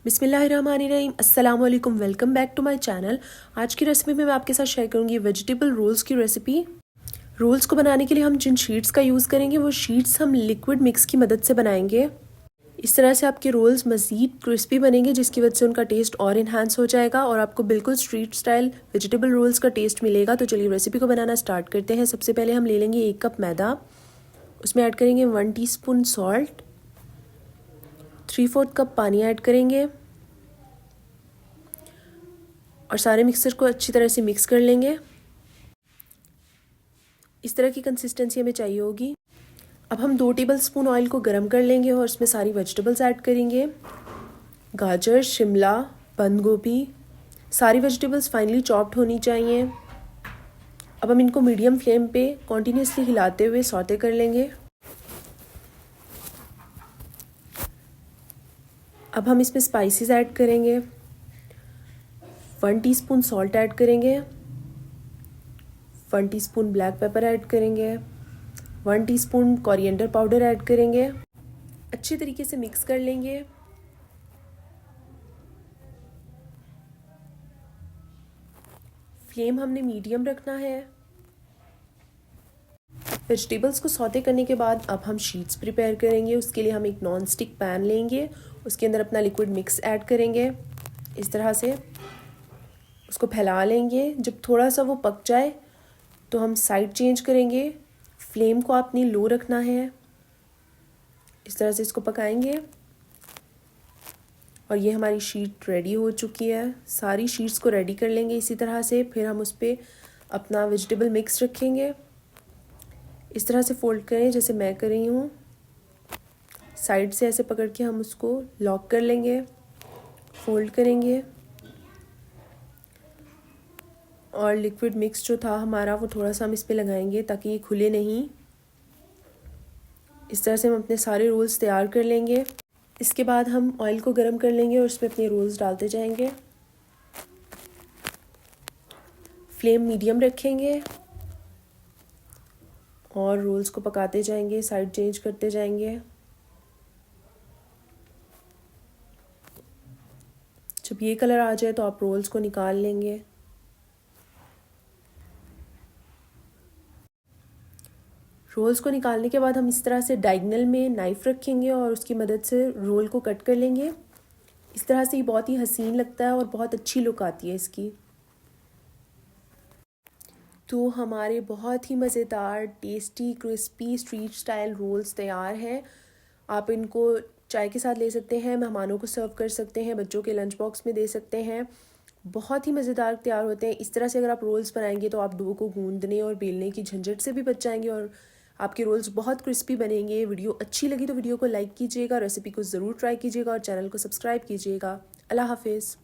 बिस्मिल्लाहिर्रहमानिर्रहीम, अस्सलाम वालेकुम। Welcome back to my channel. आज की रेसिपी में मैं आपके साथ शेयर करूंगी वेजिटेबल रोल्स की रेसिपी। रोल्स को बनाने के लिए हम जिन शीट्स का यूज़ करेंगे वो शीट्स हम लिक्विड मिक्स की मदद से बनाएंगे। इस तरह से आपके रोल्स मज़ीद क्रिस्पी बनेंगे, जिसकी वजह से उनका टेस्ट और इन्हांस हो जाएगा और आपको बिल्कुल स्ट्रीट स्टाइल वेजिटेबल रोल्स का टेस्ट मिलेगा। तो चलिए रेसिपी को बनाना स्टार्ट करते हैं। सबसे पहले हम ले लेंगे 1 कप मैदा, उसमें ऐड करेंगे 1 टीस्पून सॉल्ट, 3/4 कप पानी ऐड करेंगे और सारे मिक्सचर को अच्छी तरह से मिक्स कर लेंगे। इस तरह की कंसिस्टेंसी हमें चाहिए होगी। अब हम 2 टेबलस्पून ऑयल को गर्म कर लेंगे और उसमें सारी वेजिटेबल्स ऐड करेंगे। गाजर, शिमला, बंद गोभी, सारी वेजिटेबल्स फाइनली चॉप्ड होनी चाहिए। अब हम इनको मीडियम फ्लेम पे कॉन्टीन्यूसली हिलाते हुए सौते कर लेंगे। अब हम इसमें स्पाइसेस ऐड करेंगे। 1 टीस्पून सॉल्ट ऐड करेंगे, 1 टीस्पून ब्लैक पेपर ऐड करेंगे, 1 टीस्पून कोरिएंडर पाउडर ऐड करेंगे। अच्छी तरीके से मिक्स कर लेंगे। फ्लेम हमने मीडियम रखना है। वेजिटेबल्स को सौते करने के बाद अब हम शीट्स प्रिपेयर करेंगे। उसके लिए हम एक नॉन स्टिक पैन लेंगे, उसके अंदर अपना लिक्विड मिक्स ऐड करेंगे। इस तरह से उसको फैला लेंगे। जब थोड़ा सा वो पक जाए तो हम साइड चेंज करेंगे। फ्लेम को आपने लो रखना है। इस तरह से इसको पकाएंगे और ये हमारी शीट रेडी हो चुकी है। सारी शीट्स को रेडी कर लेंगे इसी तरह से। फिर हम उस पर अपना वेजिटेबल मिक्स रखेंगे। इस तरह से फोल्ड करें जैसे मैं कर रही हूँ। साइड से ऐसे पकड़ के हम उसको लॉक कर लेंगे, फोल्ड करेंगे और लिक्विड मिक्स जो था हमारा वो थोड़ा सा हम इस पे लगाएंगे ताकि ये खुले नहीं। इस तरह से हम अपने सारे रोल्स तैयार कर लेंगे। इसके बाद हम ऑयल को गर्म कर लेंगे और उसमें अपने रोल्स डालते जाएंगे। फ्लेम मीडियम रखेंगे और रोल्स को पकाते जाएंगे, साइड चेंज करते जाएंगे। जब ये कलर आ जाए तो आप रोल्स को निकाल लेंगे। रोल्स को निकालने के बाद हम इस तरह से डायगोनल में नाइफ़ रखेंगे और उसकी मदद से रोल को कट कर लेंगे। इस तरह से ये बहुत ही हसीन लगता है और बहुत अच्छी लुक आती है इसकी। तो हमारे बहुत ही मज़ेदार, tasty, crispy street style rolls तैयार हैं। आप इनको चाय के साथ ले सकते हैं, मेहमानों को सर्व कर सकते हैं, बच्चों के लंच बॉक्स में दे सकते हैं। बहुत ही मज़ेदार तैयार होते हैं। इस तरह से अगर आप रोल्स बनाएंगे तो आप डो को गूंदने और बेलने की झंझट से भी बच जाएंगे और आपके रोल्स बहुत क्रिस्पी बनेंगे। वीडियो अच्छी लगी तो वीडियो को लाइक कीजिएगा, रेसिपी को ज़रूर ट्राई कीजिएगा और चैनल को सब्सक्राइब कीजिएगा। अल्लाह हाफिज़।